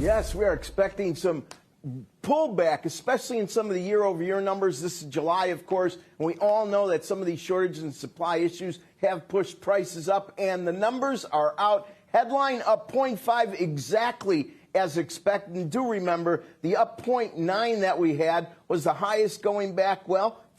Yes, we are expecting some pullback, especially in some of the year-over-year numbers. This is July, of course, and we all know that some of these shortage and supply issues have pushed prices up, and the numbers are out. Headline up 0.5 exactly as expected. And do remember, the up 0.9 that we had was the highest going back,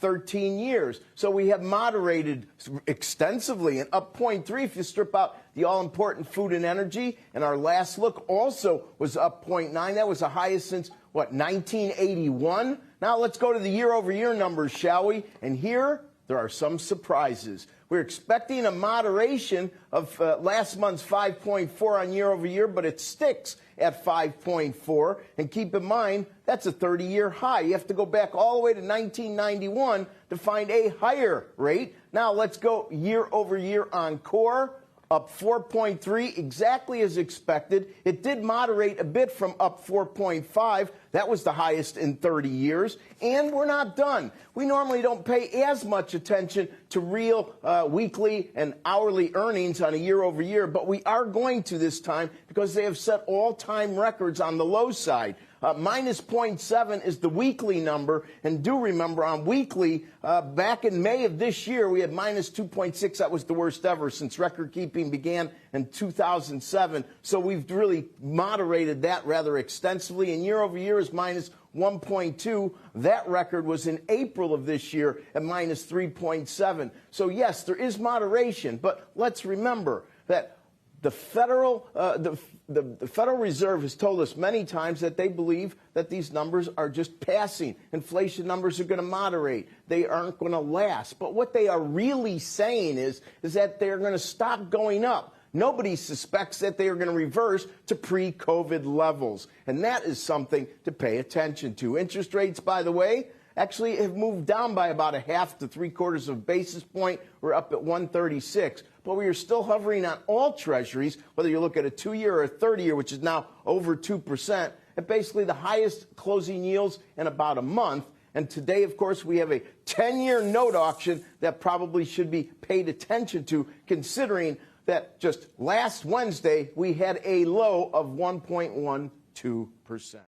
13 years. So we have moderated extensively, and up 0.3 if you strip out the all-important food and energy. And our last look also was up 0.9. That was the highest since, 1981? Now let's go to the year-over-year numbers, shall we? And here, there are some surprises. We're expecting a moderation of last month's 5.4 on year-over-year, but it sticks at 5.4. And keep in mind, that's a 30-year high. You have to go back all the way to 1991 to find a higher rate. Now let's go year-over-year on core. Up 4.3, exactly as expected. It did moderate a bit from up 4.5. That was the highest in 30 years. And we're not done. We normally don't pay as much attention to real weekly and hourly earnings on a year-over-year, but we are going to this time because they have set all-time records on the low side. Minus 0.7 is the weekly number, and do remember on weekly, back in May of this year, we had minus 2.6. That was the worst ever since record keeping began in 2007. So we've really moderated that rather extensively, and year over year is minus 1.2. That record was in April of this year at minus 3.7. So yes, there is moderation, but let's remember that the Federal Reserve has told us many times that they believe that these numbers are just passing. Inflation numbers are going to moderate. They aren't going to last. But what they are really saying is that they're going to stop going up. Nobody suspects that they are going to reverse to pre-COVID levels. And that is something to pay attention to. Interest rates, by the way, actually have moved down by about 0.5 to 3/4 of a basis point. We're up at 136. But we are still hovering on all treasuries, whether you look at a 2-year or a 30-year, which is now over 2%, at basically the highest closing yields in about a month. And today, of course, we have a 10-year note auction that probably should be paid attention to, considering that just last Wednesday we had a low of 1.12%.